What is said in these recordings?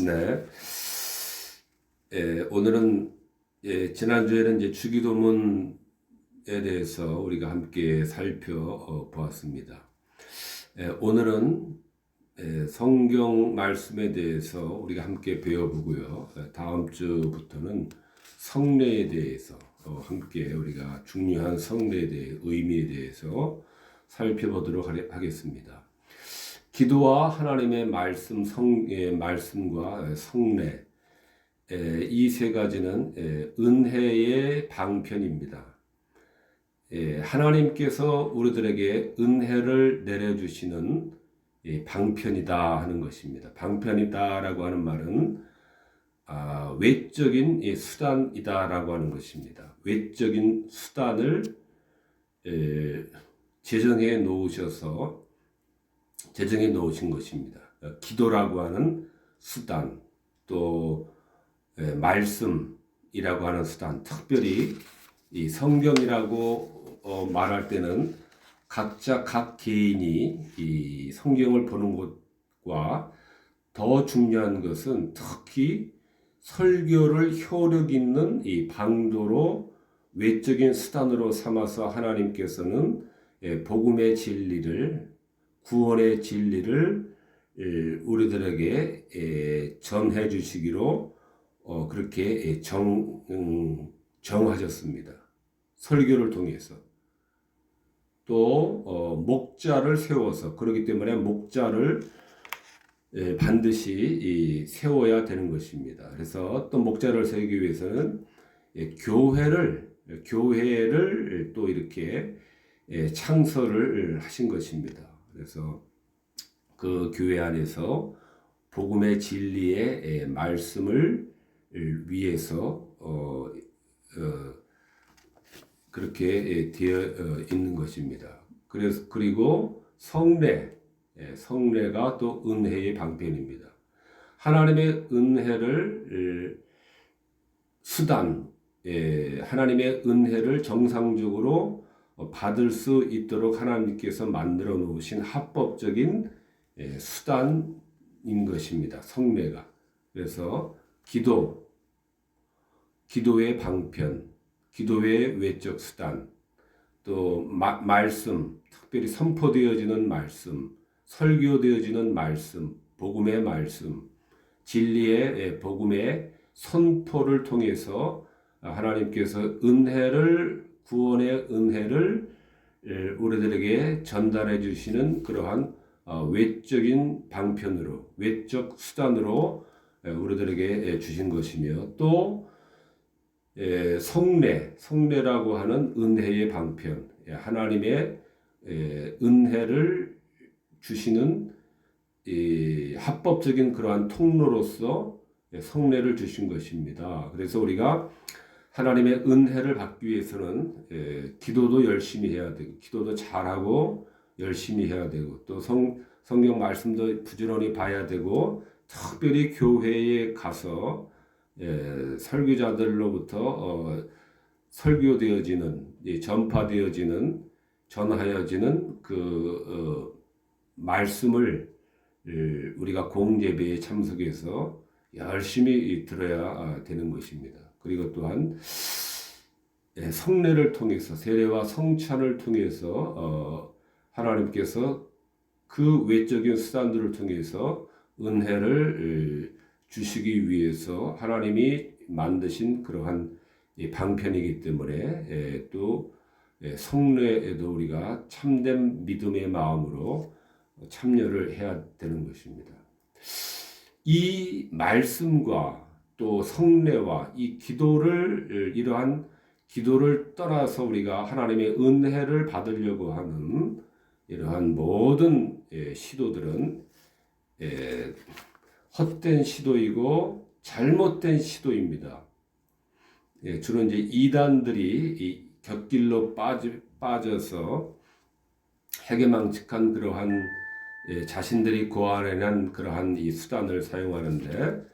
네. 오늘은 지난주에는 이제 주기도문에 대해서 우리가 함께 살펴보았습니다. 오늘은 성경 말씀에 대해서 우리가 함께 배워보고요. 다음 주부터는 성례에 대해서 함께 우리가 중요한 성례에 대해 의미에 대해서 살펴보도록 하겠습니다. 기도와 하나님의 말씀과 성례, 이 세 가지는 은혜의 방편입니다. 하나님께서 우리들에게 은혜를 내려주시는 방편이다 하는 것입니다. 방편이다라고 하는 말은 외적인 수단이다라고 하는 것입니다. 외적인 수단을 제정해 놓으신 것입니다. 기도라고 하는 수단, 또 말씀이라고 하는 수단, 특별히 이 성경이라고 말할 때는 각자 각 개인이 이 성경을 보는 것과 더 중요한 것은 특히 설교를 효력 있는 이 방도로 외적인 수단으로 삼아서 하나님께서는 복음의 진리를, 구원의 진리를 우리들에게 전해 주시기로 그렇게 정하셨습니다. 설교를 통해서. 또 목자를 세워서, 그렇기 때문에 목자를 반드시 세워야 되는 것입니다. 그래서 또 목자를 세우기 위해서는 교회를 또 이렇게 창설을 하신 것입니다. 그래서 그 교회 안에서 복음의 진리의 말씀을 위해서 그렇게 되어 있는 것입니다. 그리고 성례가 또 은혜의 방편입니다. 하나님의 은혜를 하나님의 은혜를 정상적으로 받을 수 있도록 하나님께서 만들어 놓으신 합법적인 수단인 것입니다. 성례가. 그래서 기도의 방편, 기도의 외적 수단, 또 말씀, 특별히 선포되어지는 말씀, 설교되어지는 말씀, 복음의 말씀, 진리의 복음의 선포를 통해서 하나님께서 구원의 은혜를 우리들에게 전달해 주시는 그러한 외적인 방편으로, 외적 수단으로 우리들에게 주신 것이며, 또 성례라고 하는 은혜의 방편, 하나님의 은혜를 주시는 합법적인 그러한 통로로서 성례를 주신 것입니다. 그래서 우리가 하나님의 은혜를 받기 위해서는 기도도 열심히 해야 되고, 기도도 잘하고 열심히 해야 되고, 또 성경 말씀도 부지런히 봐야 되고, 특별히 교회에 가서 설교자들로부터 설교되어지는, 전하여지는 그 말씀을 우리가 공예배에 참석해서 열심히 들어야 되는 것입니다. 그리고 또한 성례를 통해서, 세례와 성찬을 통해서 하나님께서 그 외적인 수단들을 통해서 은혜를 주시기 위해서 하나님이 만드신 그러한 방편이기 때문에 또 성례에도 우리가 참된 믿음의 마음으로 참여를 해야 되는 것입니다. 이 말씀과 또 성례와 이 이러한 기도를 떠나서 우리가 하나님의 은혜를 받으려고 하는 이러한 모든 시도들은 헛된 시도이고 잘못된 시도입니다. 주로 이제 이단들이 이 곁길로 빠져서 해괴망측한 그러한 자신들이 고안해낸 그러한 이 수단을 사용하는데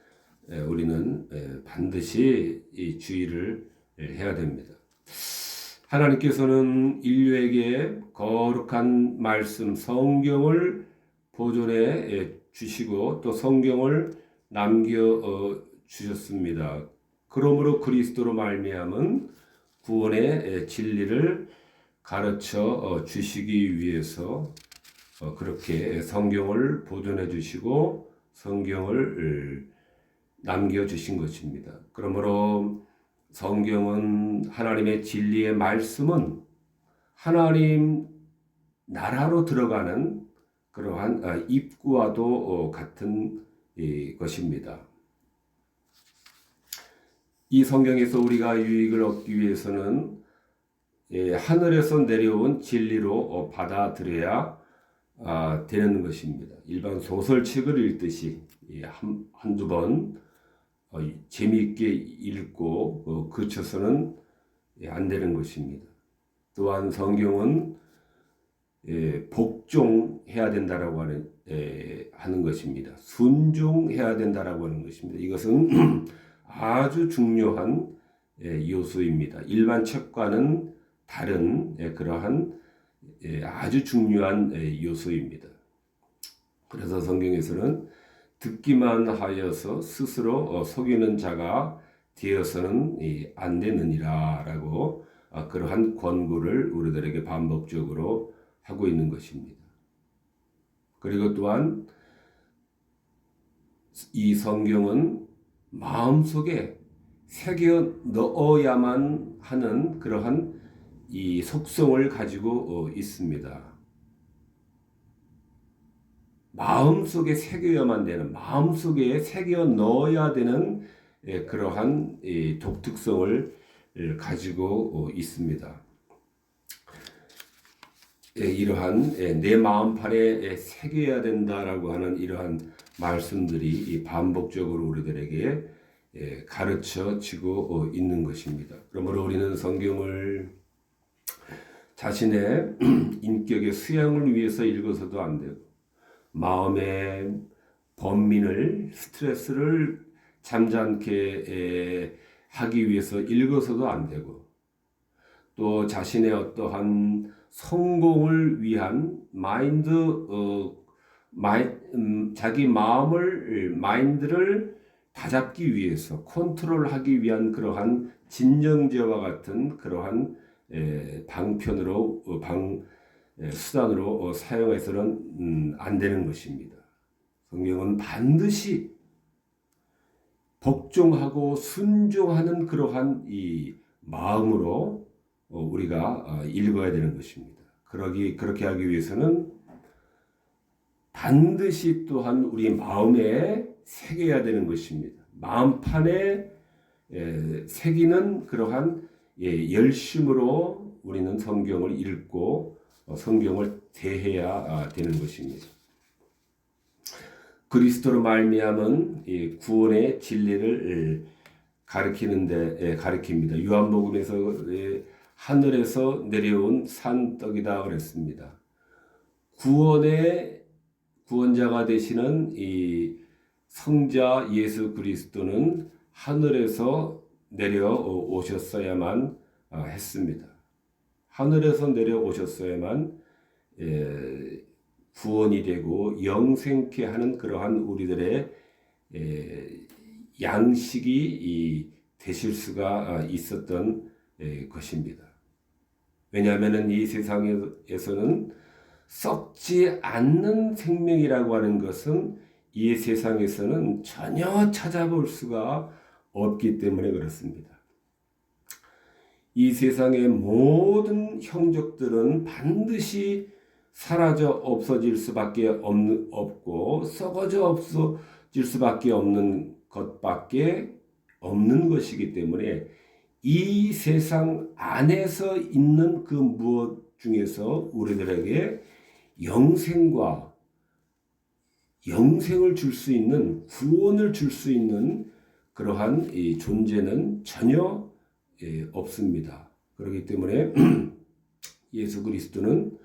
우리는 반드시 이 주의를 해야 됩니다. 하나님께서는 인류에게 거룩한 말씀, 성경을 보존해 주시고, 또 성경을 남겨 주셨습니다. 그러므로 그리스도로 말미암은 구원의 진리를 가르쳐 주시기 위해서 그렇게 성경을 보존해 주시고 성경을 남겨 주신 것입니다. 그러므로 성경은 하나님의 진리의 말씀은 하나님 나라로 들어가는 그러한 입구와도 같은 것입니다. 이 성경에서 우리가 유익을 얻기 위해서는 하늘에서 내려온 진리로 받아들여야 되는 것입니다. 일반 소설책을 읽듯이 한두 번 재미있게 읽고 그쳐서는 안 되는 것입니다. 또한 성경은 복종해야 된다라고 하는 것입니다. 순종해야 된다라고 하는 것입니다. 이것은 아주 중요한 요소입니다. 일반 책과는 다른 그러한 아주 중요한 요소입니다. 그래서 성경에서는 듣기만 하여서 스스로 속이는 자가 되어서는 안 되느니라라고 그러한 권고를 우리들에게 반복적으로 하고 있는 것입니다. 그리고 또한 이 성경은 마음속에 새겨 넣어야만 하는 그러한 이 속성을 가지고 있습니다. 마음속에 새겨야만 되는, 마음속에 새겨 넣어야 되는 그러한 독특성을 가지고 있습니다. 이러한 내 마음판에 새겨야 된다라고 하는 이러한 말씀들이 반복적으로 우리들에게 가르쳐지고 있는 것입니다. 그러므로 우리는 성경을 자신의 인격의 수양을 위해서 읽어서도 안 되고 마음의 번민을 스트레스를 잠잠케 하기 위해서 읽어서도 안 되고 또 자신의 어떠한 성공을 위한 자기 마인드를 다잡기 위해서 컨트롤하기 위한 그러한 진정제와 같은 그러한 수단으로 사용해서는 안 되는 것입니다. 성경은 반드시 복종하고 순종하는 그러한 이 마음으로 우리가 읽어야 되는 것입니다. 그렇게 하기 위해서는 반드시 또한 우리 마음에 새겨야 되는 것입니다. 마음판에 새기는 그러한 열심으로 우리는 성경을 읽고 성경을 대해야 되는 것입니다. 그리스도로 말미암은 구원의 진리를 가리킵니다. 요한복음에서 하늘에서 내려온 산떡이다 그랬습니다. 구원자가 되시는 이 성자 예수 그리스도는 하늘에서 내려오셨어야만 했습니다. 하늘에서 내려오셨어야만 구원이 되고 영생케 하는 그러한 우리들의 양식이 되실 수가 있었던 것입니다. 왜냐하면 이 세상에서는 썩지 않는 생명이라고 하는 것은 이 세상에서는 전혀 찾아볼 수가 없기 때문에 그렇습니다. 이 세상의 모든 형적들은 반드시 사라져 없어질 수밖에 없고 썩어져 없어질 수밖에 없는 것밖에 없는 것이기 때문에 이 세상 안에서 있는 그 무엇 중에서 우리들에게 영생을 줄 수 있는 구원을 줄 수 있는 그러한 이 존재는 전혀 없습니다. 그렇기 때문에 예수 그리스도는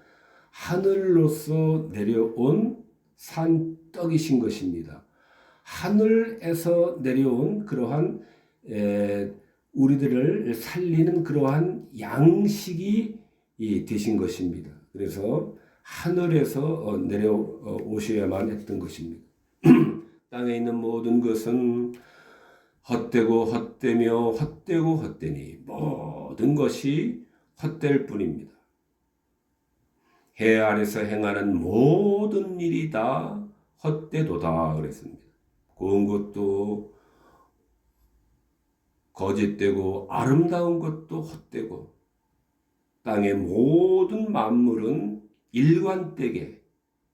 하늘로서 내려온 산떡이신 것입니다. 하늘에서 내려온 그러한 우리들을 살리는 그러한 양식이 되신 것입니다. 그래서 하늘에서 내려오셔야만 했던 것입니다. 땅에 있는 모든 것은 헛되고 헛되며 헛되고 헛되니 모든 것이 헛될 뿐입니다. 해 아래서 행하는 모든 일이 다 헛되도다 그랬습니다. 고운 것도 거짓되고 아름다운 것도 헛되고 땅의 모든 만물은 일관되게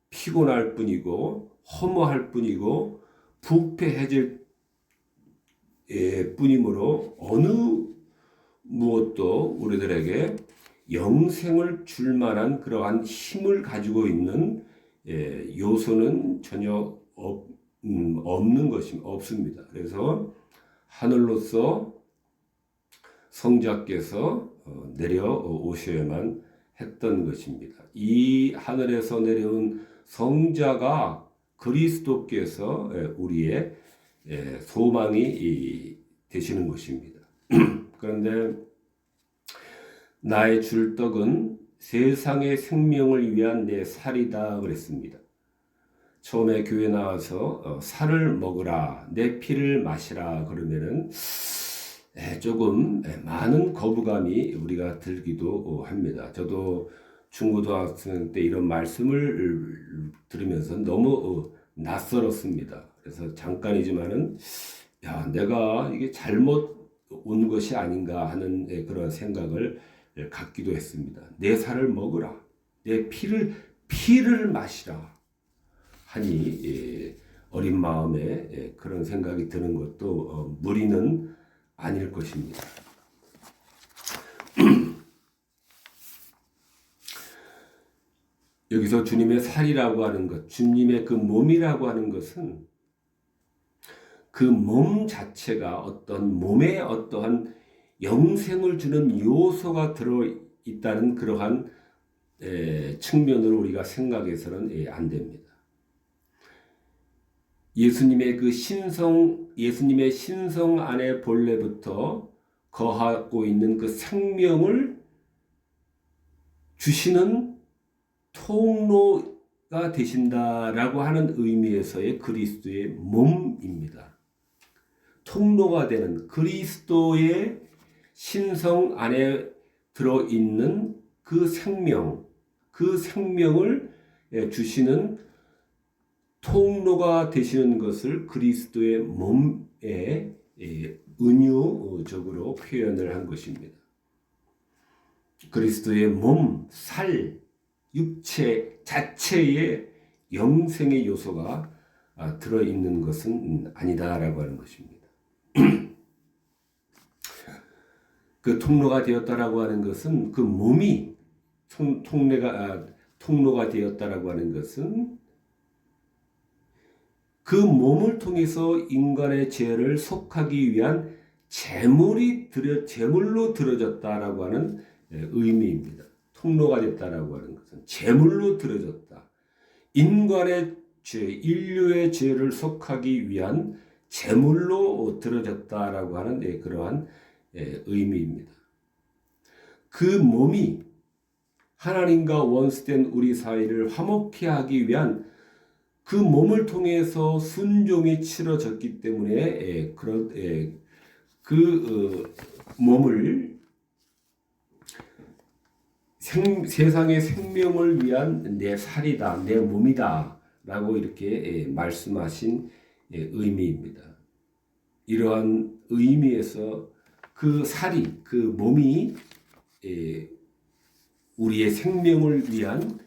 피곤할 뿐이고 허무할 뿐이고 부패해질 뿐이므로 어느 무엇도 우리들에게 영생을 줄 만한 그러한 힘을 가지고 있는 요소는 전혀 없는 것이 없습니다. 그래서 하늘로서 성자께서 내려오셔야만 했던 것입니다. 이 하늘에서 내려온 성자가 그리스도께서 우리의 소망이 되시는 것입니다. 그런데 나의 줄 떡은 세상의 생명을 위한 내 살이다 그랬습니다. 처음에 교회 나와서 살을 먹으라, 내 피를 마시라 그러면은 조금 많은 거부감이 우리가 들기도 합니다. 저도 중고등학생 때 이런 말씀을 들으면서 너무 낯설었습니다. 그래서 잠깐이지만은 내가 이게 잘못 온 것이 아닌가 하는 그런 생각을 갖기도 했습니다. 내 살을 먹으라, 내 피를 마시라 하니 어린 마음에 그런 생각이 드는 것도 무리는 아닐 것입니다. 여기서 주님의 살이라고 하는 것, 주님의 그 몸이라고 하는 것은 그 몸 자체가 어떤 몸에 어떠한 영생을 주는 요소가 들어있다는 그러한 측면으로 우리가 생각해서는 안 됩니다. 예수님의 신성 안에 본래부터 거하고 있는 그 생명을 주시는 통로가 되신다라고 하는 의미에서의 그리스도의 몸입니다. 통로가 되는 그리스도의 신성 안에 들어있는 그 생명을 주시는 통로가 되시는 것을 그리스도의 몸에 은유적으로 표현을 한 것입니다. 그리스도의 몸, 살, 육체 자체에 영생의 요소가 들어있는 것은 아니다라고 하는 것입니다. 그 통로가 되었다라고 하는 것은 그 몸이 통로가 되었다라고 하는 것은 그 몸을 통해서 인간의 죄를 속하기 위한 제물로 들어졌다라고 하는 의미입니다. 통로가 됐다라고 하는 것은 제물로 들어졌다. 인간의 죄, 인류의 죄를 속하기 위한 제물로 들어졌다라고 하는 그러한 의미입니다. 그 몸이 하나님과 원수된 우리 사이를 화목케 하기 위한 그 몸을 통해서 순종이 치러졌기 때문에 그 몸을 세상의 생명을 위한 내 살이다, 내 몸이다 라고 이렇게 말씀하신 의미입니다. 이러한 의미에서 그 살이, 그 몸이 우리의 생명을 위한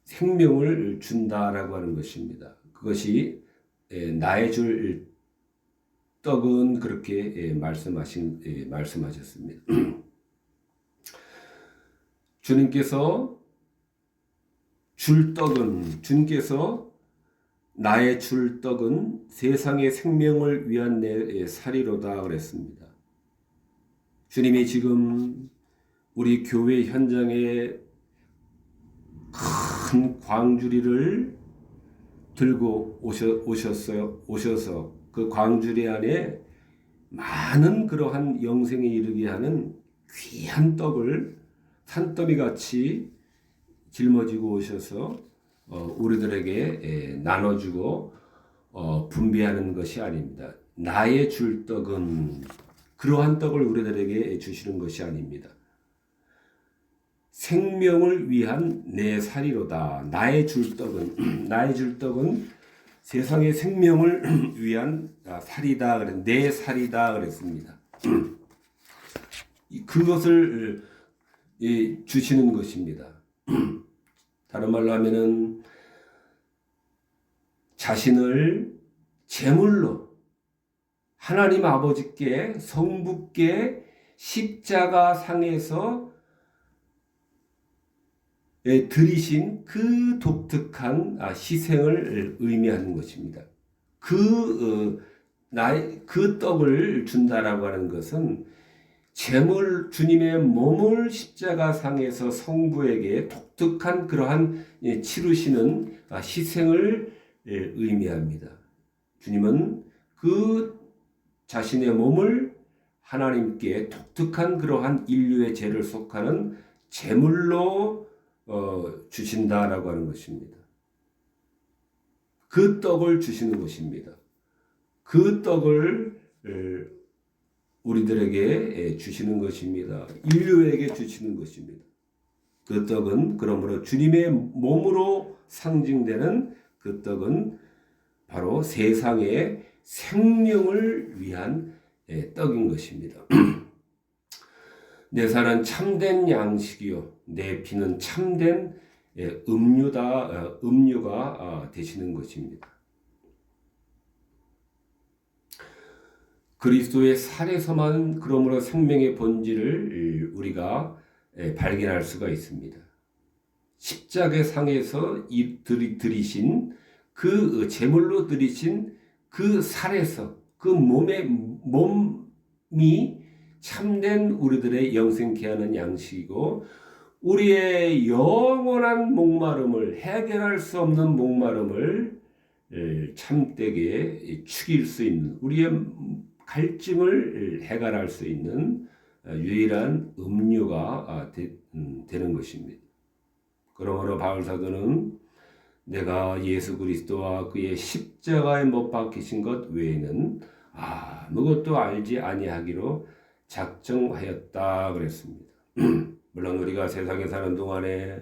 생명을 준다라고 하는 것입니다. 그것이 나의 줄 떡은 그렇게 말씀하셨습니다. 주님께서 주님께서 나의 줄 떡은 세상의 생명을 위한 내 살이로다 그랬습니다. 주님이 지금 우리 교회 현장에 큰 광주리를 들고 오셔서 그 광주리 안에 많은 그러한 영생에 이르게 하는 귀한 떡을 산더미같이 짊어지고 오셔서 우리들에게 나눠주고 분배하는 것이 아닙니다. 나의 줄 떡은 그러한 떡을 우리들에게 주시는 것이 아닙니다. 생명을 위한 내 살이로다. 나의 줄 떡은 나의 줄 떡은 세상의 생명을 위한 살이다. 내 살이다 그랬습니다. 그것을 주시는 것입니다. 다른 말로 하면은 자신을 제물로 하나님 아버지께 성부께 십자가 상에서 드리신 그 독특한 희생을 의미하는 것입니다. 그 떡을 준다라고 하는 것은 제물 주님의 몸을 십자가 상에서 성부에게 독특한 그러한 치르시는 희생을 의미합니다. 주님은 그 자신의 몸을 하나님께 독특한 그러한 인류의 죄를 속하는 제물로 주신다라고 하는 것입니다. 그 떡을 주시는 것입니다. 그 떡을 우리들에게 주시는 것입니다. 인류에게 주시는 것입니다. 그 떡은 그러므로 주님의 몸으로 상징되는 그 떡은 바로 세상의 생명을 위한 떡인 것입니다. 내 살은 참된 양식이요 내 피는 참된 음료가 되시는 것입니다. 그리스도의 살에서만 그러므로 생명의 본질을 우리가 발견할 수가 있습니다. 십자가 상에서 드리신 그 제물로 드리신 그 살에서 그 몸이 참된 우리들의 영생케 하는 양식이고 우리의 영원한 목마름을 해결할 수 없는 목마름을 참되게 죽일 수 있는 우리의 갈증을 해결할 수 있는 유일한 음료가 되는 것입니다. 그러므로 바울 사도는 내가 예수 그리스도와 그의 십자가에 못 박히신 것 외에는 아무것도 알지 아니하기로 작정하였다 그랬습니다. 물론 우리가 세상에 사는 동안에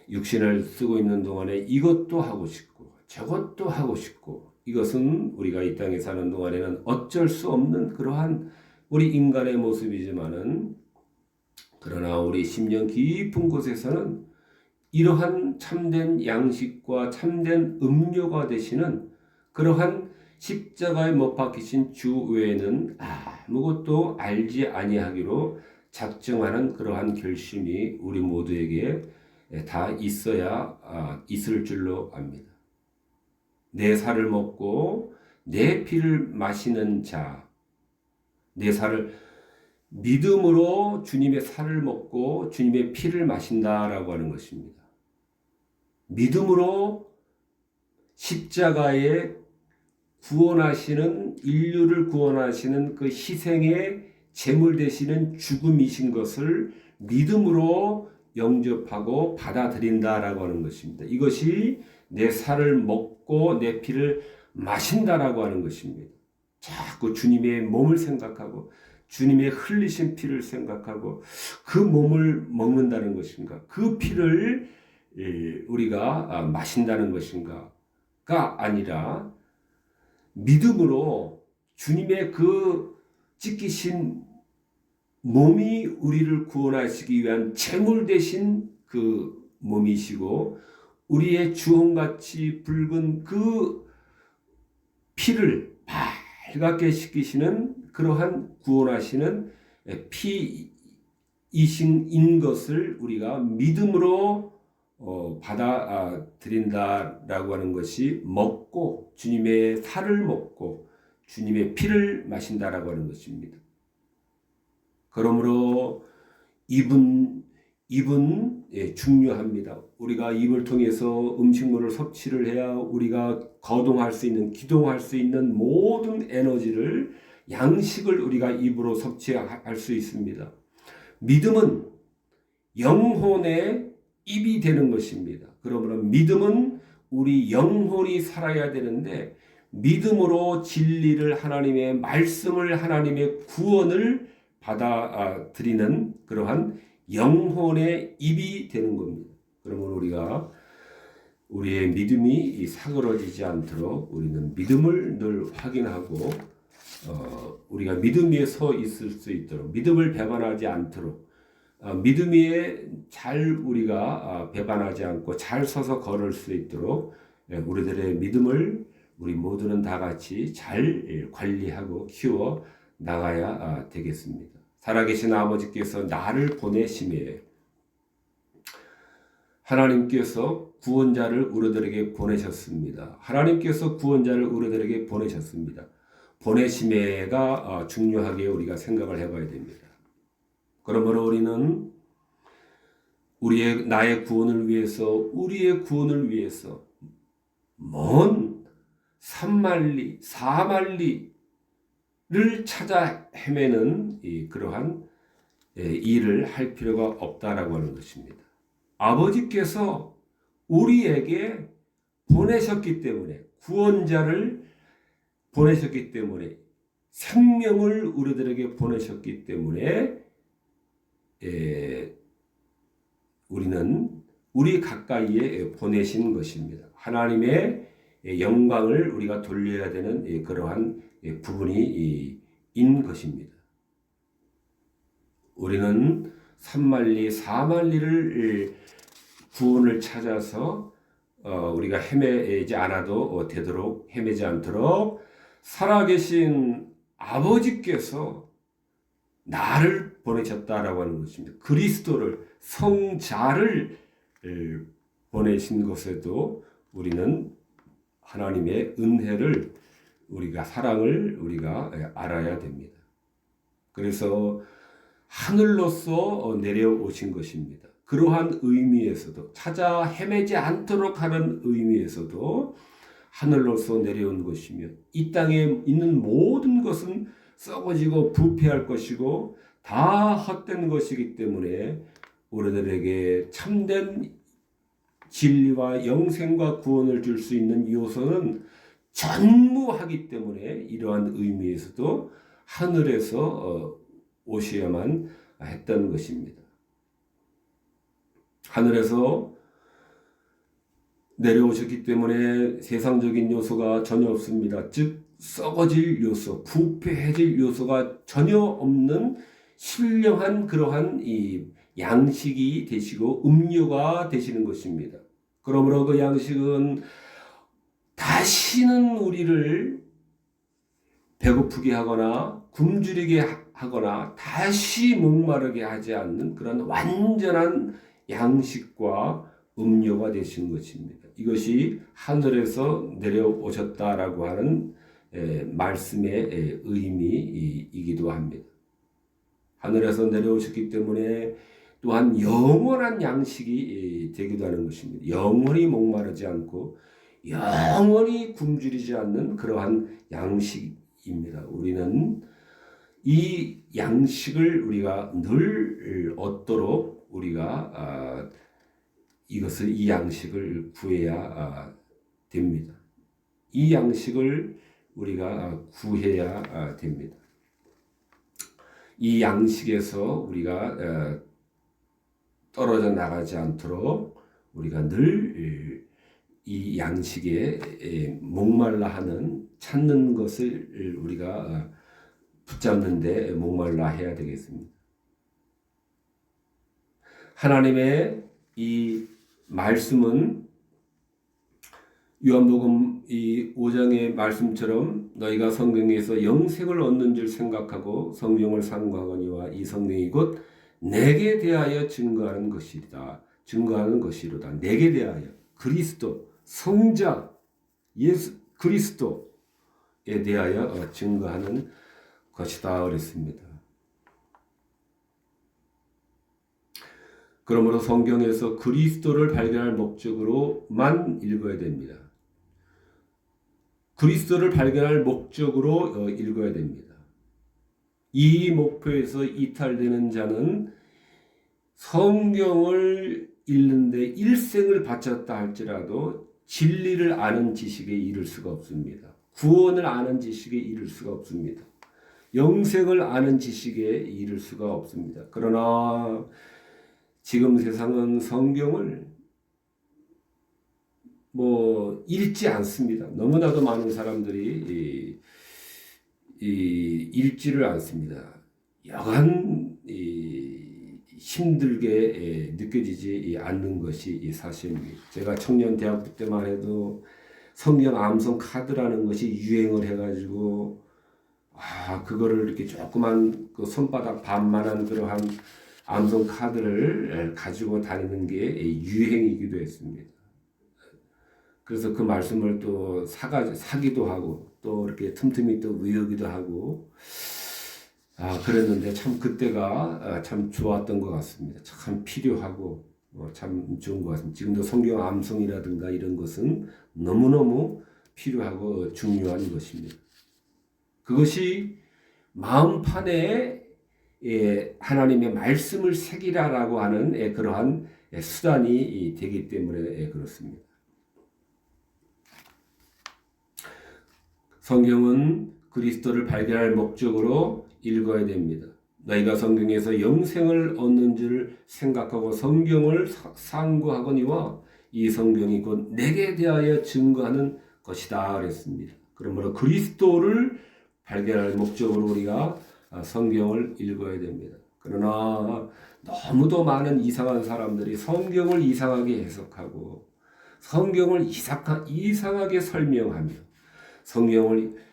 육신을 쓰고 있는 동안에 이것도 하고 싶고 저것도 하고 싶고 이것은 우리가 이 땅에 사는 동안에는 어쩔 수 없는 그러한 우리 인간의 모습이지만은 그러나 우리 심령 깊은 곳에서는 이러한 참된 양식과 참된 음료가 되시는 그러한 십자가에 못 박히신 주 외에는 아무것도 알지 아니하기로 작정하는 그러한 결심이 우리 모두에게 다 있을 줄로 압니다. 내 살을 먹고 내 피를 마시는 자, 내 살을 믿음으로 주님의 살을 먹고 주님의 피를 마신다라고 하는 것입니다. 믿음으로 십자가에 구원하시는 인류를 구원하시는 그 희생의 제물 되시는 죽음이신 것을 믿음으로 영접하고 받아들인다라고 하는 것입니다. 이것이 내 살을 먹고 내 피를 마신다라고 하는 것입니다. 자꾸 주님의 몸을 생각하고 주님의 흘리신 피를 생각하고 그 몸을 먹는다는 것인가? 그 피를 우리가 마신다는 것인가가 아니라 믿음으로 주님의 그 찢기신 몸이 우리를 구원하시기 위한 제물 되신 그 몸이시고 우리의 주홍같이 붉은 그 피를 밝게 씻기시는 그러한 구원하시는 피이신 것을 우리가 믿음으로 받아들인다라고 하는 것이 먹고 주님의 살을 먹고 주님의 피를 마신다라고 하는 것입니다. 그러므로 입은 중요합니다. 우리가 입을 통해서 음식물을 섭취를 해야 우리가 거동할 수 있는, 기동할 수 있는 모든 에너지를, 양식을 우리가 입으로 섭취할 수 있습니다. 믿음은 영혼의 입이 되는 것입니다. 그러므로 믿음은 우리 영혼이 살아야 되는데 믿음으로 진리를 하나님의 말씀을 하나님의 구원을 받아들이는 그러한 영혼의 입이 되는 겁니다. 그러면 우리가 우리의 믿음이 사그러지지 않도록 우리는 믿음을 늘 확인하고 우리가 믿음 위에 서 있을 수 있도록 믿음을 배반하지 않도록 믿음 위에 잘 우리가 배반하지 않고 잘 서서 걸을 수 있도록 우리들의 믿음을 우리 모두는 다 같이 잘 관리하고 키워 나가야 되겠습니다. 살아계신 아버지께서 나를 보내심에 하나님께서 구원자를 우리들에게 보내셨습니다. 하나님께서 구원자를 우리들에게 보내셨습니다. 보내심에가 중요하게 우리가 생각을 해봐야 됩니다. 그러므로 우리는 나의 구원을 위해서 우리의 구원을 위해서 먼 3만리 4만리를 찾아 헤매는 그러한 일을 할 필요가 없다라고 하는 것입니다. 아버지께서 우리에게 보내셨기 때문에 구원자를 보내셨기 때문에 생명을 우리들에게 보내셨기 때문에 우리는 우리 가까이에 보내신 것입니다. 하나님의 영광을 우리가 돌려야 되는 그러한 부분이 인 것입니다. 우리는 3만리, 4만리를 구원을 찾아서 우리가 헤매지 않아도 되도록 헤매지 않도록 살아계신 아버지께서 나를 보내셨다라고 하는 것입니다. 그리스도를 성자를 보내신 것에도 우리는 하나님의 은혜를 우리가 사랑을 우리가 알아야 됩니다. 그래서 하늘로서 내려오신 것입니다. 그러한 의미에서도 찾아 헤매지 않도록 하는 의미에서도 하늘로서 내려온 것이며 이 땅에 있는 모든 것은 썩어지고 부패할 것이고 다 헛된 것이기 때문에 우리들에게 참된 진리와 영생과 구원을 줄 수 있는 요소는 전무하기 때문에 이러한 의미에서도 하늘에서 오셔야만 했던 것입니다. 하늘에서 내려오셨기 때문에 세상적인 요소가 전혀 없습니다. 즉 썩어질 요소, 부패해질 요소가 전혀 없는 신령한 그러한 이 양식이 되시고 음료가 되시는 것입니다. 그러므로 그 양식은 다시는 우리를 배고프게 하거나 굶주리게 하거나 다시 목마르게 하지 않는 그런 완전한 양식과 음료가 되신 것입니다. 이것이 하늘에서 내려오셨다라고 하는 말씀의 의미이기도 합니다. 하늘에서 내려오셨기 때문에 또한 영원한 양식이 되기도 하는 것입니다. 영원히 목마르지 않고 영원히 굶주리지 않는 그러한 양식입니다. 우리는 이 양식을 우리가 늘 얻도록 우리가 이 양식을 구해야 됩니다. 이 양식을 우리가 구해야 됩니다. 이 양식에서 우리가 떨어져 나가지 않도록 우리가 늘 이 양식에 목말라 하는 찾는 것을 우리가 붙잡는데 목말라 해야 되겠습니다. 하나님의 이 말씀은 요한복음 이 5장의 말씀처럼 너희가 성경에서 영생을 얻는 줄 생각하고 성경을 상고하거니와 이 성경이 곧 내게 대하여 증거하는 것이로다. 내게 대하여 그리스도 성자 예수 그리스도에 대하여 증거하는 것이다 그랬습니다. 그러므로 성경에서 그리스도를 발견할 목적으로만 읽어야 됩니다. 그리스도를 발견할 목적으로 읽어야 됩니다. 이 목표에서 이탈되는 자는 성경을 읽는데 일생을 바쳤다 할지라도 진리를 아는 지식에 이를 수가 없습니다. 구원을 아는 지식에 이를 수가 없습니다. 영생을 아는 지식에 이를 수가 없습니다. 그러나 지금 세상은 성경을 읽지 않습니다. 너무나도 많은 사람들이 읽지를 않습니다. 여간 힘들게 느껴지지 않는 것이 사실입니다. 제가 청년 대학부 때만 해도 성경 암송 카드라는 것이 유행을 해가지고 그거를 이렇게 조그만 그 손바닥 반만한 그러한 암송 카드를 가지고 다니는 게 유행이기도 했습니다. 그래서 그 말씀을 또 사기도 하고 또 이렇게 틈틈이 또 외우기도 하고 그랬는데 참 그때가 참 좋았던 것 같습니다. 참 필요하고 참 좋은 것 같습니다. 지금도 성경 암송이라든가 이런 것은 너무너무 필요하고 중요한 것입니다. 그것이 마음판에 하나님의 말씀을 새기라라고 하는 그러한 수단이 되기 때문에 그렇습니다. 성경은 그리스도를 발견할 목적으로 읽어야 됩니다. 너희가 성경에서 영생을 얻는 줄 생각하고 성경을 상고하거니와 이 성경이 곧 내게 대하여 증거하는 것이다 그랬습니다. 그러므로 그리스도를 발견할 목적으로 우리가 성경을 읽어야 됩니다. 그러나 너무도 많은 이상한 사람들이 성경을 이상하게 해석하고 성경을 이상하게 설명하며 성경을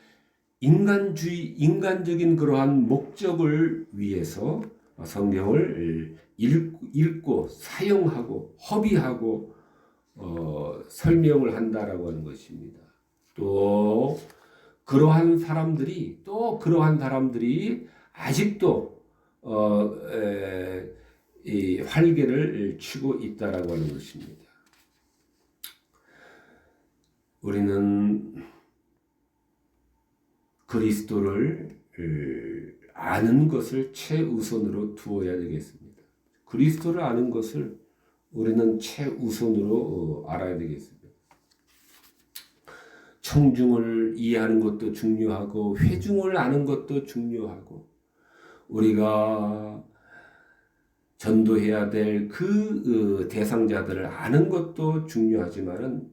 인간적인 그러한 목적을 위해서 성경을 읽고 사용하고 허비하고 설명을 한다라고 하는 것입니다. 또 그러한 사람들이 아직도 이 활개를 치고 있다라고 하는 것입니다. 우리는 그리스도를 아는 것을 최우선으로 두어야 되겠습니다. 그리스도를 아는 것을 우리는 최우선으로 알아야 되겠습니다. 청중을 이해하는 것도 중요하고 회중을 아는 것도 중요하고 우리가 전도해야 될 그 대상자들을 아는 것도 중요하지만은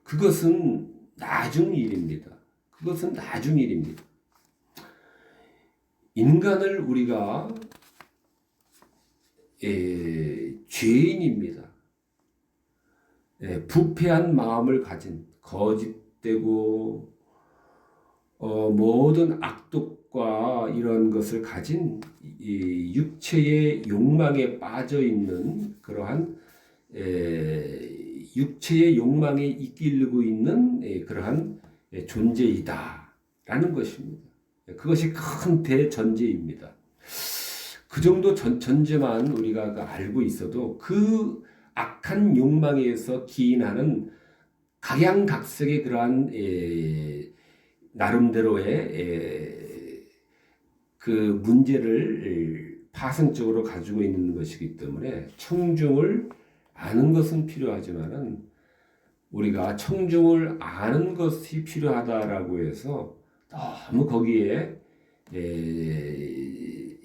그것은 나중 일입니다. 그것은 나중 일입니다. 인간을 우리가 죄인입니다. 부패한 마음을 가진 거짓되고 모든 악독과 이런 것을 가진 이 육체의 욕망에 빠져 있는 그러한 육체의 욕망에 이끌리고 있는 그러한 존재이다라는 것입니다. 그것이 큰 대전제입니다. 그 정도 전제만 우리가 알고 있어도 그 악한 욕망에 의해서 기인하는 각양각색의 그러한 나름대로의 그 문제를 파생적으로 가지고 있는 것이기 때문에 청중을 아는 것은 필요하지만은 우리가 청중을 아는 것이 필요하다라고 해서 너무 거기에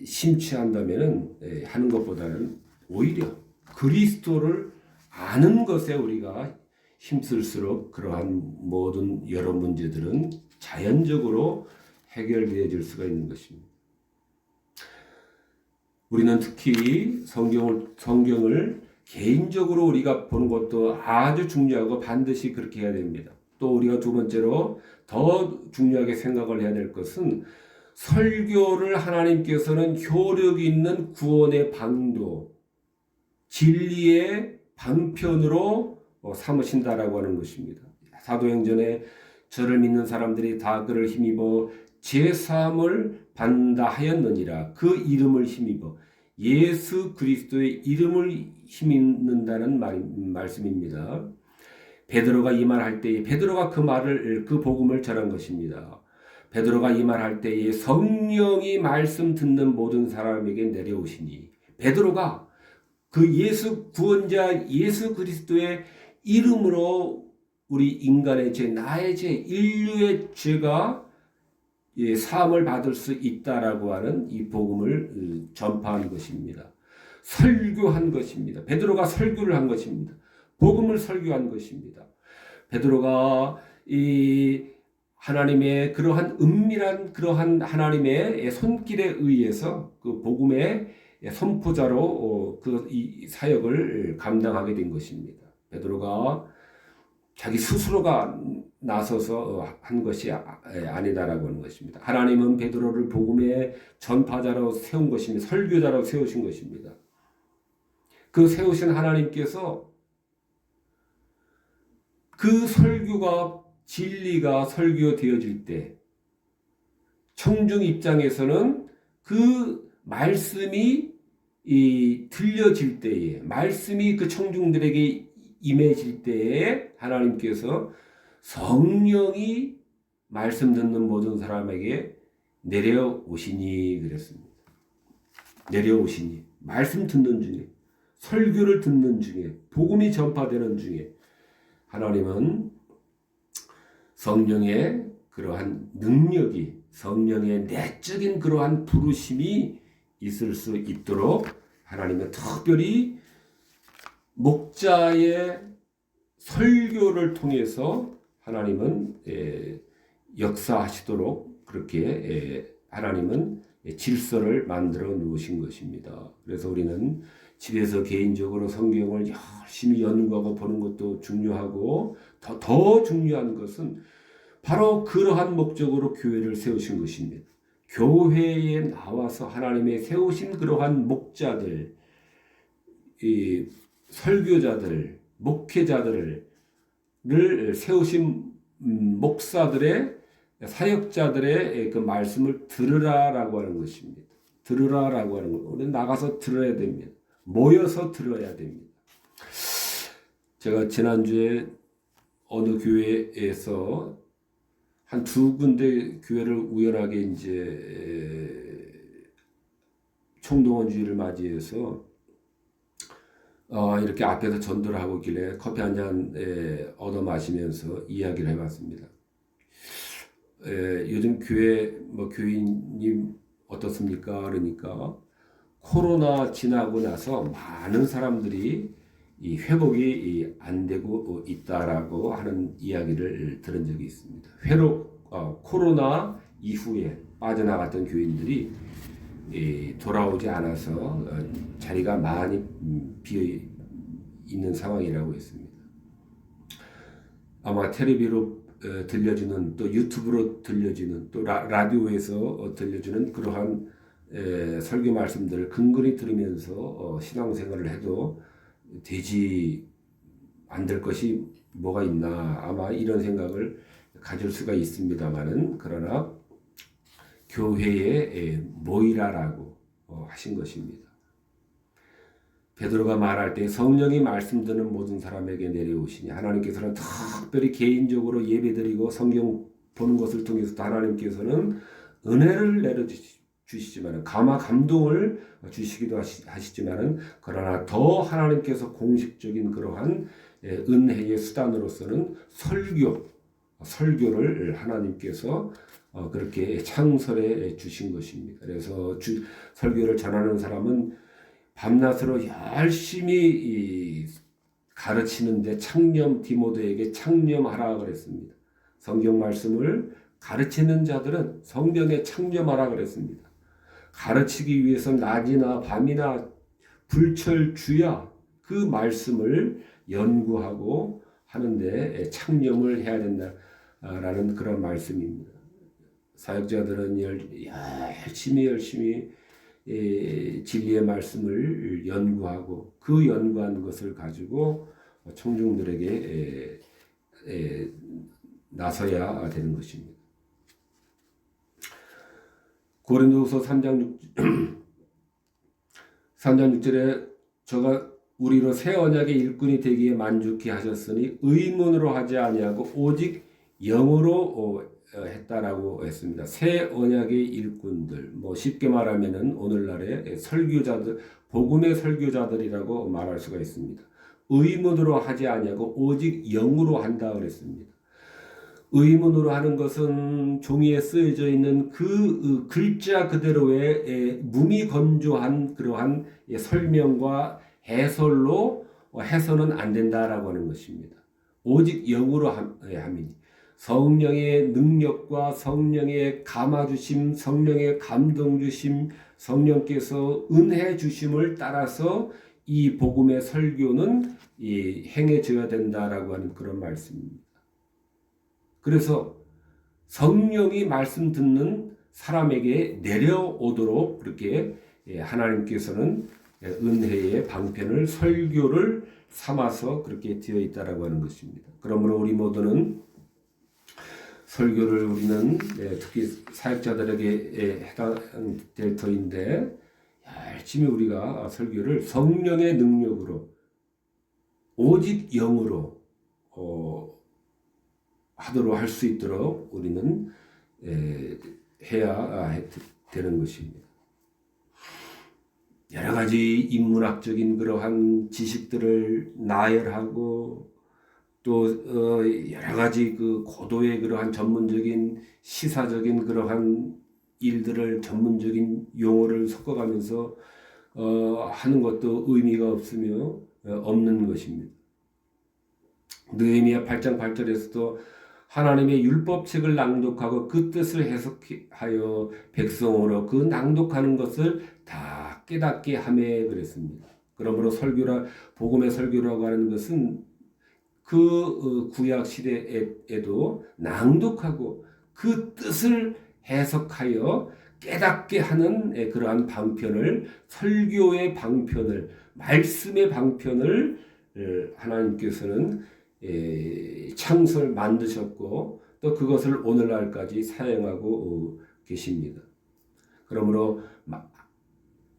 심취한다면은 하는 것보다는 오히려 그리스도를 아는 것에 우리가 힘쓸수록 그러한 모든 여러 문제들은 자연적으로 해결되어질 수가 있는 것입니다. 우리는 특히 성경을 개인적으로 우리가 보는 것도 아주 중요하고 반드시 그렇게 해야 됩니다. 또 우리가 두 번째로 더 중요하게 생각을 해야 될 것은 설교를 하나님께서는 효력 있는 구원의 방도, 진리의 방편으로 삼으신다라고 하는 것입니다. 사도행전에 저를 믿는 사람들이 다 그를 힘입어 제사함을 받는다 하였느니라. 그 이름을 힘입어 예수 그리스도의 이름을 힘입는다는 말씀입니다. 베드로가 이 말할 때에 베드로가 그 복음을 전한 것입니다. 베드로가 이 말할 때에 성령이 말씀 듣는 모든 사람에게 내려오시니 베드로가 그 예수 구원자 예수 그리스도의 이름으로 우리 인간의 죄, 나의 죄, 인류의 죄가 사함을 받을 수 있다라고 하는 이 복음을 전파한 것입니다. 설교한 것입니다. 베드로가 설교를 한 것입니다. 복음을 설교한 것입니다. 베드로가 이 하나님의 그러한 은밀한 그러한 하나님의 손길에 의해서 그 복음의 선포자로 이 사역을 감당하게 된 것입니다. 베드로가 자기 스스로가 나서서 한 것이 아니다라고 하는 것입니다. 하나님은 베드로를 복음의 전파자로 세운 것입니다. 설교자로 세우신 것입니다. 그 세우신 하나님께서 그 설교가 진리가 설교되어질 때 청중 입장에서는 그 말씀이 들려질 때에 말씀이 그 청중들에게 임해질 때에 하나님께서 성령이 말씀 듣는 모든 사람에게 내려오시니 그랬습니다. 내려오시니 말씀 듣는 중에 설교를 듣는 중에 복음이 전파되는 중에 하나님은 성령의 그러한 능력이 성령의 내적인 그러한 부르심이 있을 수 있도록 하나님은 특별히 목자의 설교를 통해서 하나님은 역사하시도록 그렇게 하나님은 질서를 만들어 놓으신 것입니다. 그래서 우리는 집에서 개인적으로 성경을 열심히 연구하고 보는 것도 중요하고 더 중요한 것은 바로 그러한 목적으로 교회를 세우신 것입니다. 교회에 나와서 하나님의 세우신 그러한 목자들, 이 설교자들, 목회자들을 세우신 목사들의 사역자들의 그 말씀을 들으라라고 하는 것입니다. 들으라라고 하는 것. 우리는 나가서 들어야 됩니다. 모여서 들어야 됩니다. 제가 지난주에 어느 교회에서 한 두 군데 교회를 우연하게 이제 총동원 주일을 맞이해서 이렇게 앞에서 전도를 하고 있길래 커피 한 잔 얻어 마시면서 이야기를 해봤습니다. 요즘 교회 교인님 어떻습니까? 그러니까 코로나 지나고 나서 많은 사람들이 이 회복이 안 되고 있다라고 하는 이야기를 들은 적이 있습니다. 코로나 이후에 빠져나갔던 교인들이 돌아오지 않아서 자리가 많이 비어 있는 상황이라고 했습니다. 아마 텔레비로 들려주는 또 유튜브로 들려주는 또 라디오에서 들려주는 그러한 설교 말씀들을 근근히 들으면서 신앙생활을 해도 되지 안 될 것이 뭐가 있나 아마 이런 생각을 가질 수가 있습니다만은 그러나 교회에 모이라라고 하신 것입니다. 베드로가 말할 때 성령이 말씀 듣는 모든 사람에게 내려오시니 하나님께서는 특별히 개인적으로 예배드리고 성경 보는 것을 통해서 하나님께서는 은혜를 내려주시지만 감동을 주시기도 하시지만 그러나 더 하나님께서 공식적인 그러한 은혜의 수단으로서는 설교를 하나님께서 그렇게 창설해 주신 것입니다. 그래서 설교를 전하는 사람은 밤낮으로 열심히 가르치는데 디모데에게 창념하라 그랬습니다. 성경 말씀을 가르치는 자들은 성경에 창념하라 그랬습니다. 가르치기 위해서 낮이나 밤이나 불철주야 그 말씀을 연구하고 하는데 창념을 해야 된다라는 그런 말씀입니다. 사역자들은 열심히 진리의 말씀을 연구하고 그 연구한 것을 가지고 청중들에게 나서야 되는 것입니다. 고린도후서 3장 6절에 저가 우리로 새 언약의 일꾼이 되기에 만족히 하셨으니 의문으로 하지 아니하고 오직 영으로 했다라고 했습니다. 새 언약의 일꾼들, 쉽게 말하면은 오늘날의 설교자들, 복음의 설교자들이라고 말할 수가 있습니다. 의문으로 하지 아니하고 오직 영으로 한다 그랬습니다. 의문으로 하는 것은 종이에 쓰여져 있는 그 글자 그대로의 무미건조한 그러한 설명과 해설로 해서는 안 된다라고 하는 것입니다. 오직 영으로 함이니 성령의 능력과 성령의 감화주심, 성령의 감동주심, 성령께서 은혜 주심을 따라서 이 복음의 설교는 행해져야 된다라고 하는 그런 말씀입니다. 그래서 성령이 말씀 듣는 사람에게 내려오도록 그렇게 하나님께서는 은혜의 방편을 설교를 삼아서 그렇게 되어 있다라고 하는 것입니다. 그러므로 우리 모두는 설교를 우리는 특히 사역자들에게 해당될 터인데 열심히 우리가 설교를 성령의 능력으로 오직 영으로 하도록 할 수 있도록 우리는 해야 되는 것입니다. 여러 가지 인문학적인 그러한 지식들을 나열하고 또 여러 가지 그 고도의 그러한 전문적인 시사적인 그러한 일들을 전문적인 용어를 섞어가면서 하는 것도 의미가 없으며 없는 것입니다. 느헤미야 8장 8절에서도 하나님의 율법책을 낭독하고 그 뜻을 해석하여 백성으로 그 낭독하는 것을 다 깨닫게 하매 그랬습니다. 그러므로 복음의 설교라고 하는 것은 그 구약 시대에도 낭독하고 그 뜻을 해석하여 깨닫게 하는 그러한 방편을, 설교의 방편을, 말씀의 방편을 하나님께서는 창설 만드셨고 또 그것을 오늘날까지 사용하고 계십니다. 그러므로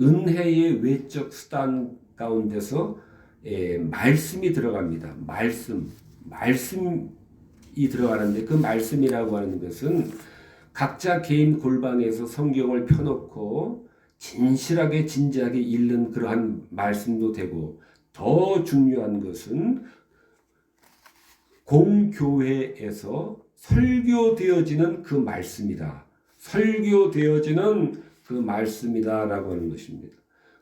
은혜의 외적 수단 가운데서 말씀이 들어갑니다. 말씀이 들어가는데 그 말씀이라고 하는 것은 각자 개인 골방에서 성경을 펴놓고 진실하게 진지하게 읽는 그러한 말씀도 되고 더 중요한 것은 공교회에서 설교되어지는 그 말씀이다. 설교되어지는 그 말씀이다라고 하는 것입니다.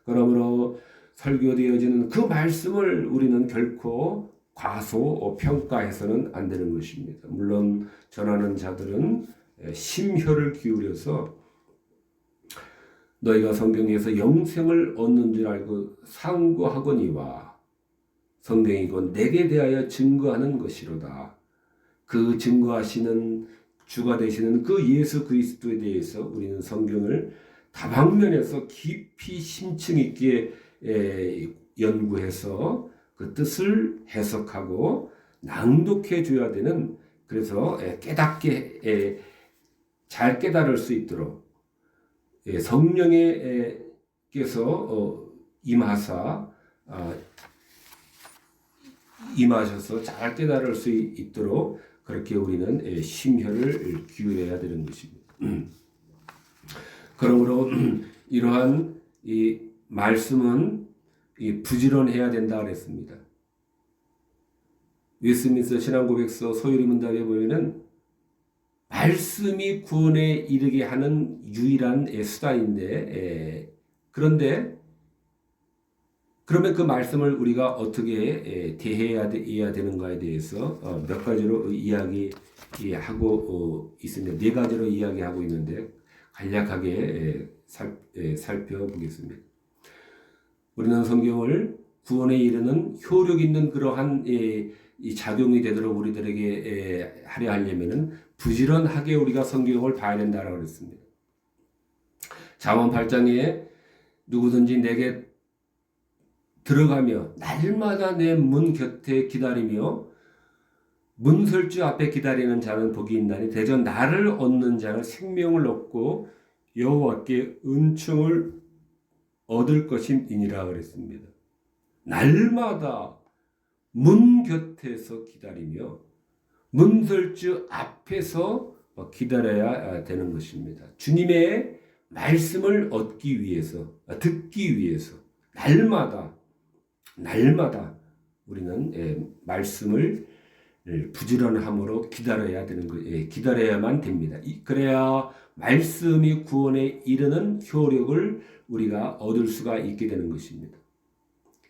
그러므로 설교되어지는 그 말씀을 우리는 결코 과소평가해서는 안 되는 것입니다. 물론 전하는 자들은 심혈을 기울여서 너희가 성경에서 영생을 얻는 줄 알고 상고하거니와 성경이고 내게 대하여 증거하는 것이로다. 그 증거하시는 주가 되시는 그 예수 그리스도에 대해서 우리는 성경을 다방면에서 깊이 심층 있게 연구해서 그 뜻을 해석하고 낭독해 줘야 되는, 그래서 깨닫게 잘 깨달을 수 있도록 성령께서 임하셔서 잘 깨달을 수 있도록 그렇게 우리는 심혈을 기울여야 되는 것입니다. 그러므로 이러한 이 말씀은 부지런해야 된다 그랬습니다. 웨스민스터 신앙고백서 소요리 문답에 보면은 말씀이 구원에 이르게 하는 유일한 수단인데 그런데 그러면 그 말씀을 우리가 어떻게 대해야 되는가에 대해서 몇 가지로 이야기하고 있습니다. 네 가지로 이야기하고 있는데 간략하게 살펴보겠습니다. 우리는 성경을 구원에 이르는 효력 있는 그러한 이 작용이 되도록 우리들에게 하려 하려면은 부지런하게 우리가 성경을 봐야 된다라고 그랬습니다. 잠언 8장에 누구든지 내게 들어가며 날마다 내 문 곁에 기다리며 문설주 앞에 기다리는 자는 복이 있나니 대전 나를 얻는 자는 생명을 얻고 여호와께 은총을 얻을 것임이니라 그랬습니다. 날마다 문 곁에서 기다리며 문설주 앞에서 기다려야 되는 것입니다. 주님의 말씀을 얻기 위해서, 듣기 위해서 날마다 우리는 말씀을 부지런함으로 기다려야 되는 거, 기다려야만 됩니다. 그래야 말씀이 구원에 이르는 효력을 우리가 얻을 수가 있게 되는 것입니다.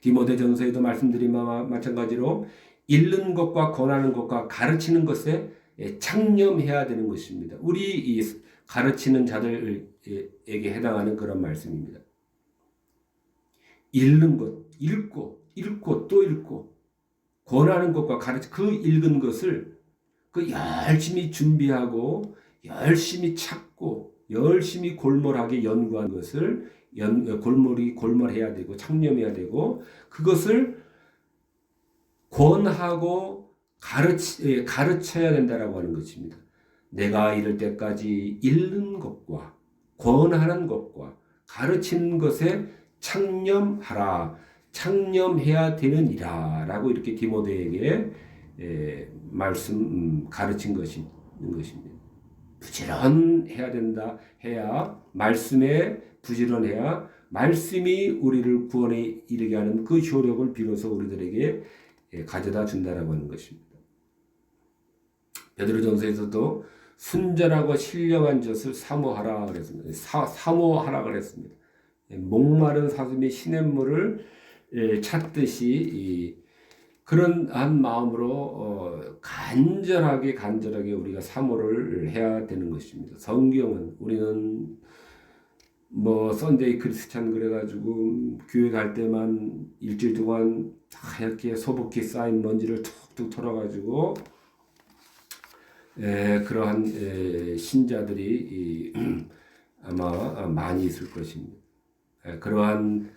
디모데전서에도 말씀드린 바와 마찬가지로 읽는 것과 권하는 것과 가르치는 것에 창념해야 되는 것입니다. 우리 이 가르치는 자들에게 해당하는 그런 말씀입니다. 읽는 것, 읽고 또 읽고 권하는 것과 그 읽은 것을 그 열심히 준비하고 열심히 찾고 열심히 골몰하게 연구한 것을 골몰해야 되고 창념해야 되고 그것을 권하고 가르쳐야 된다라고 하는 것입니다. 내가 이를 때까지 읽는 것과 권하는 것과 가르치는 것에 창념하라. 창념해야 되느니라 라고 이렇게 디모데에게 가르친 것입니다. 부지런해야 된다. 해야 말씀에 부지런해야 말씀이 우리를 구원에 이르게 하는 그 효력을 비로소 우리들에게 가져다 준다라고 하는 것입니다. 베드로전서에서도 순전하고 신령한 젖을 사모하라 그랬습니다. 사모하라 그랬습니다. 목마른 사슴이 시냇물을 찾듯이 그런 한 마음으로 간절하게 우리가 사모를 해야 되는 것입니다. 성경은 우리는 썬데이 크리스찬 그래가지고 교회 갈 때만 일주일 동안 하얗게 소복히 쌓인 먼지를 툭툭 털어가지고 그러한 신자들이 아마 많이 있을 것입니다. 그러한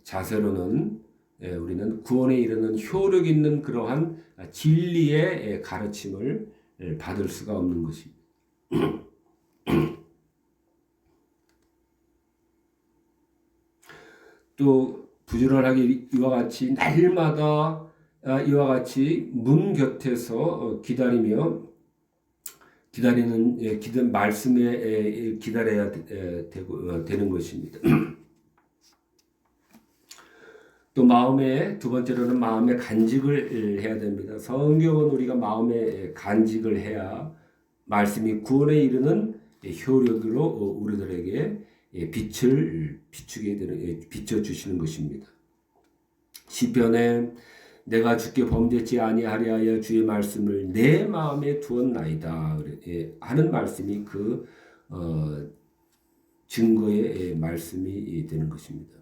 자세로는 우리는 구원에 이르는 효력 있는 그러한 진리의 가르침을 받을 수가 없는 것입니다. 또 부지런하게 이와 같이 날마다 이와 같이 문 곁에서 기다리는 말씀에 기다려야 되는 것입니다. 또 두 번째로는 마음에 간직을 해야 됩니다. 성경은 우리가 마음에 간직을 해야 말씀이 구원에 이르는 효력으로 우리들에게 비춰주시는 것입니다. 시편에 내가 주께 범죄치 아니하려 하여 주의 말씀을 내 마음에 두었나이다 하는 말씀이 그 증거의 말씀이 되는 것입니다.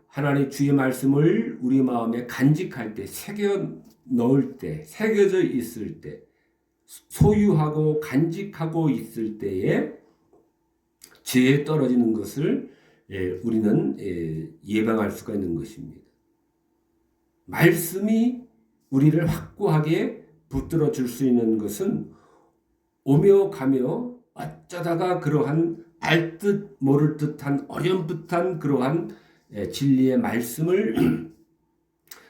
하나님 주의 말씀을 우리 마음에 간직할 때, 새겨 넣을 때, 새겨져 있을 때, 소유하고 간직하고 있을 때에 죄에 떨어지는 것을 우리는 예방할 수가 있는 것입니다. 말씀이 우리를 확고하게 붙들어 줄 수 있는 것은 오며 가며 어쩌다가 그러한 알 듯 모를 듯한 어렴풋한 그러한 진리의 말씀을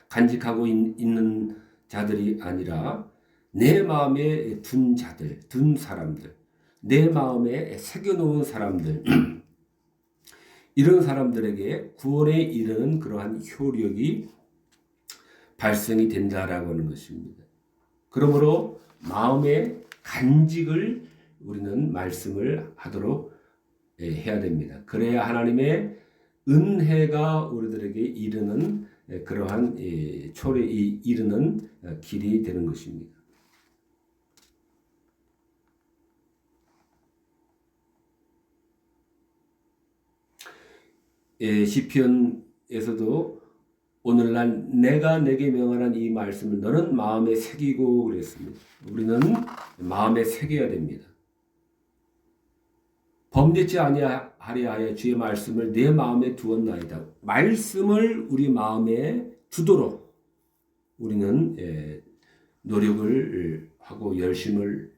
간직하고 있는 자들이 아니라 내 마음에 둔 사람들, 내 마음에 새겨놓은 사람들, 이런 사람들에게 구원에 이르는 그러한 효력이 발생이 된다라고 하는 것입니다. 그러므로 마음의 간직을 우리는 말씀을 하도록 해야 됩니다. 그래야 하나님의 은혜가 우리들에게 이르는 그러한 초래에 이르는 길이 되는 것입니다. 시편에서도 오늘날 내가 내게 명하는 이 말씀을 너는 마음에 새기고 그랬습니다. 우리는 마음에 새겨야 됩니다. 범죄치 아니하려 하여 주의 말씀을 내 마음에 두었나이다. 말씀을 우리 마음에 두도록 우리는 노력을 하고 열심을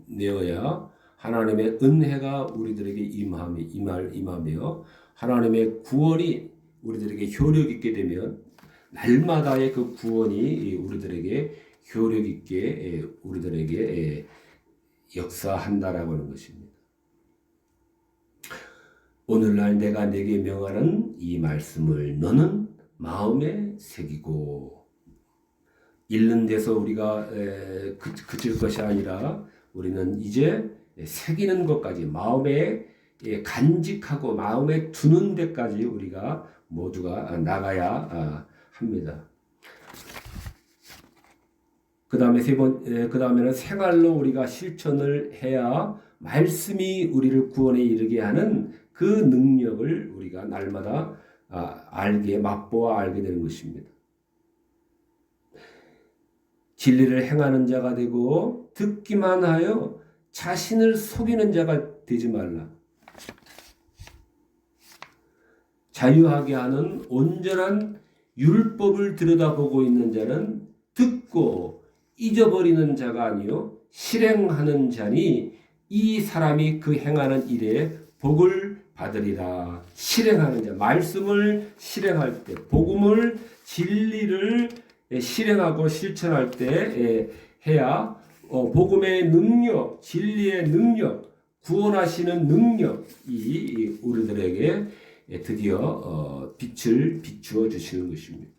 내어야 하나님의 은혜가 우리들에게 임하며 하나님의 구원이 우리들에게 효력 있게 되면 날마다의 그 구원이 우리들에게 효력 있게 우리들에게 역사한다라고 하는 것입니다. 오늘날 내가 내게 명하는 이 말씀을 너는 마음에 새기고, 읽는 데서 우리가 그칠 것이 아니라 우리는 이제 새기는 것까지, 마음에 간직하고 마음에 두는 데까지 우리가 모두가 나가야 합니다. 그 다음에는 생활로 우리가 실천을 해야 말씀이 우리를 구원에 이르게 하는 그 능력을 우리가 날마다 맛보아 알게 되는 것입니다. 진리를 행하는 자가 되고 듣기만 하여 자신을 속이는 자가 되지 말라. 자유하게 하는 온전한 율법을 들여다보고 있는 자는 듣고 잊어버리는 자가 아니요 실행하는 자니 이 사람이 그 행하는 일에 복을 받으리라. 실행하는 자, 말씀을 실행할 때, 복음을, 진리를 실행하고 실천할 때 해야 복음의 능력, 진리의 능력, 구원하시는 능력이 우리들에게 드디어 빛을 비추어 주시는 것입니다.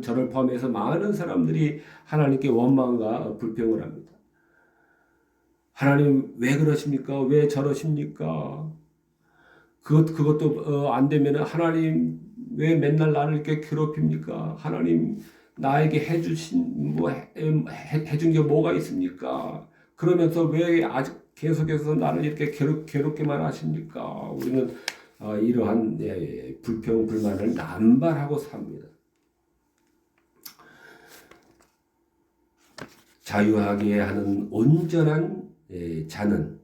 저를 포함해서 많은 사람들이 하나님께 원망과 불평을 합니다. 하나님 왜 그러십니까? 왜 저러십니까? 그것도 안 되면 하나님 왜 맨날 나를 이렇게 괴롭힙니까? 하나님 나에게 해준 게 뭐가 있습니까? 그러면서 왜 아직 계속해서 나를 이렇게 괴롭게만 하십니까? 우리는 이러한 불평 불만을 남발하고 삽니다. 자유하게 하는 온전한 자는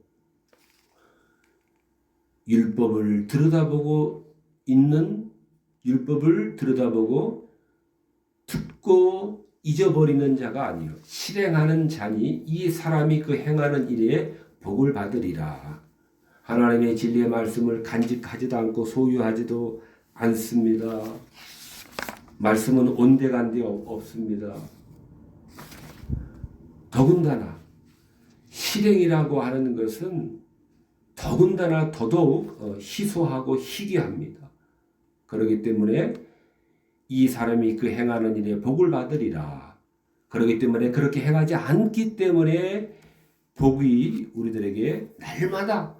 율법을 들여다보고 듣고 잊어버리는 자가 아니요 실행하는 자니 이 사람이 그 행하는 일에 복을 받으리라. 하나님의 진리의 말씀을 간직하지도 않고 소유하지도 않습니다. 말씀은 온데간데 없습니다. 더군다나 실행이라고 하는 것은 더군다나 더더욱 희소하고 희귀합니다. 그렇기 때문에 이 사람이 그 행하는 일에 복을 받으리라. 그렇기 때문에 그렇게 행하지 않기 때문에 복이 우리들에게 날마다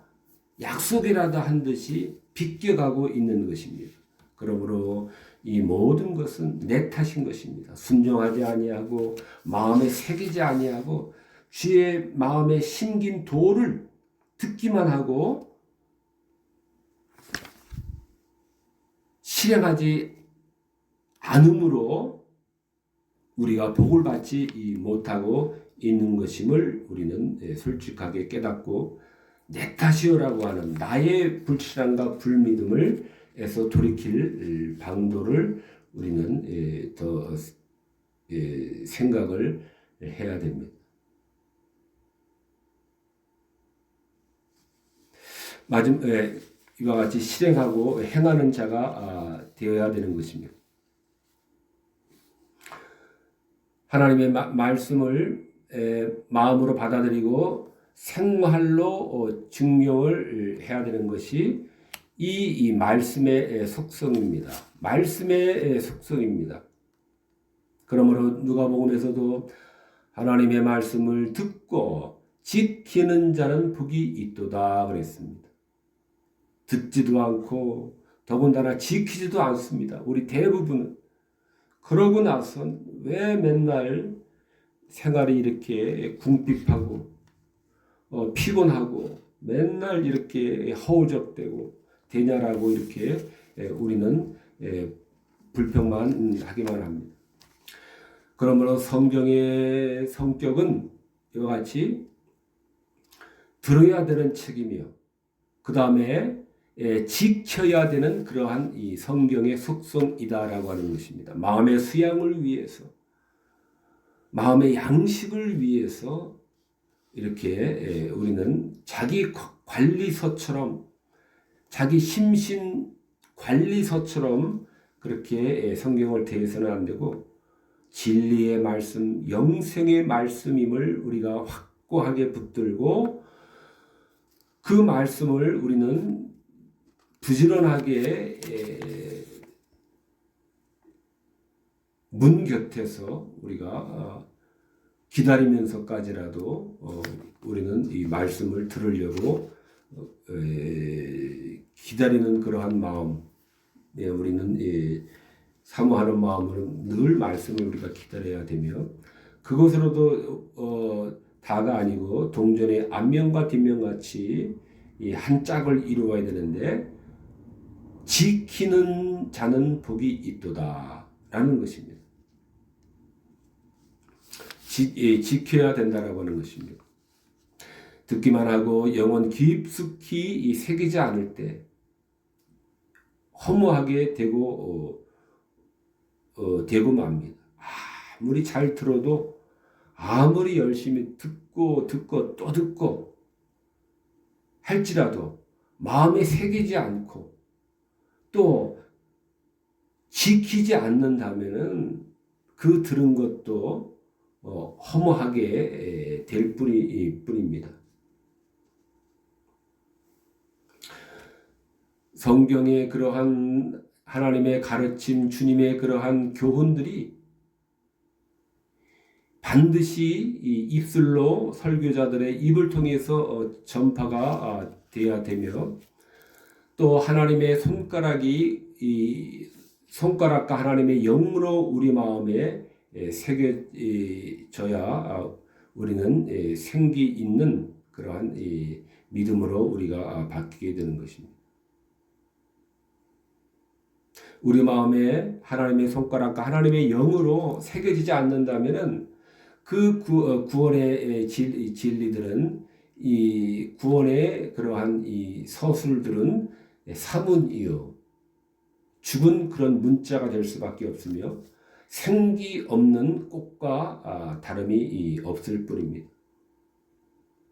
약속이라도 한 듯이 비껴가고 있는 것입니다. 그러므로 이 모든 것은 내 탓인 것입니다. 순종하지 아니하고 마음에 새기지 아니하고 주의 마음에 심긴 도를 듣기만 하고 실행하지 않음으로 우리가 복을 받지 못하고 있는 것임을 우리는 솔직하게 깨닫고 내 탓이요라고 하는 나의 불신앙과 불믿음을 에서 돌이킬 방도를 우리는 더 생각을 해야 됩니다. 이와 같이 실행하고 행하는 자가 되어야 되는 것입니다. 하나님의 말씀을 마음으로 받아들이고 생활로 증명을 해야 되는 것이 이 말씀의 속성입니다. 말씀의 속성입니다. 그러므로 누가복음에서도 하나님의 말씀을 듣고 지키는 자는 복이 있도다 그랬습니다. 듣지도 않고 더군다나 지키지도 않습니다. 우리 대부분은. 그러고 나선 왜 맨날 생활이 이렇게 궁핍하고 피곤하고 맨날 이렇게 허우적대고 되냐라고 이렇게 우리는 불평만 하기만 합니다. 그러므로 성경의 성격은 이와 같이 들어야 되는 책이며 그 다음에 지켜야 되는 그러한 이 성경의 속성이다라고 하는 것입니다. 마음의 수양을 위해서, 마음의 양식을 위해서 이렇게 우리는 자기 관리소처럼, 자기 심신 관리소처럼 그렇게 성경을 대해서는 안 되고 진리의 말씀, 영생의 말씀임을 우리가 확고하게 붙들고 그 말씀을 우리는 부지런하게 문 곁에서 우리가 기다리면서까지라도 우리는 이 말씀을 들으려고 기다리는 그러한 마음, 우리는 사모하는 마음으로 늘 말씀을 우리가 기다려야 되며, 그것으로도 다가 아니고 동전의 앞면과 뒷면같이 이 한 짝을 이루어야 되는데, 지키는 자는 복이 있도다 라는 것입니다. 지켜야 된다라고 하는 것입니다. 듣기만 하고 영혼 깊숙이 새기지 않을 때 허무하게 되고 맙니다. 아무리 잘 들어도, 아무리 열심히 듣고 또 듣고 할지라도 마음에 새기지 않고 또 지키지 않는다면은 그 들은 것도 허무하게 될 뿐입니다. 성경의 그러한 하나님의 가르침, 주님의 그러한 교훈들이 반드시 이 입술로 설교자들의 입을 통해서 전파가 되어야 되며, 또 하나님의 손가락과 하나님의 영으로 우리 마음에 새겨져야 우리는 생기 있는 그러한 믿음으로 우리가 바뀌게 되는 것입니다. 우리 마음에 하나님의 손가락과 하나님의 영으로 새겨지지 않는다면은 그 구원의 진리들은, 이 구원의 그러한 이 서술들은 사문이요, 죽은 그런 문자가 될 수밖에 없으며 생기 없는 꽃과 다름이 없을 뿐입니다.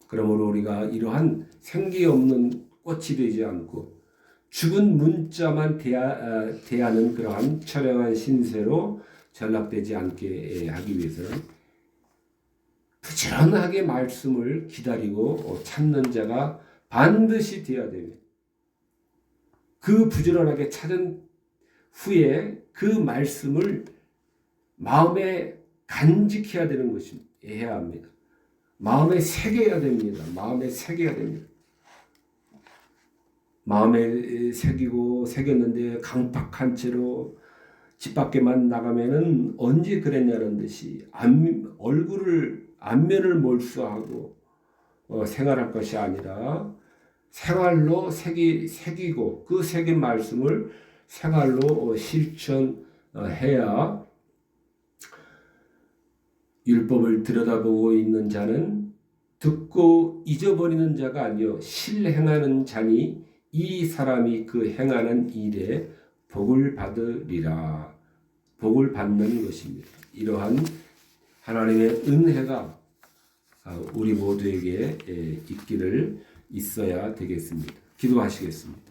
그러므로 우리가 이러한 생기 없는 꽃이 되지 않고 죽은 문자만 대하는 그러한 처량한 신세로 전락되지 않게 하기 위해서는 부지런하게 말씀을 기다리고 찾는 자가 반드시 되어야 됩니다. 그 부지런하게 찾은 후에 그 말씀을 마음에 간직해야 되는 것입니다. 해야 합니다. 마음에 새겨야 됩니다. 마음에 새겨야 됩니다. 마음에 새겼는데 강팍한 채로 집 밖에만 나가면은 언제 그랬냐는 듯이 안면을 몰수하고 생활할 것이 아니라 생활로 새기고 그 새긴 말씀을 생활로 실천해야, 율법을 들여다보고 있는 자는 듣고 잊어버리는 자가 아니요 실행하는 자니 이 사람이 그 행하는 일에 복을 받으리라. 복을 받는 것입니다. 이러한 하나님의 은혜가 우리 모두에게 있어야 되겠습니다. 기도하시겠습니다.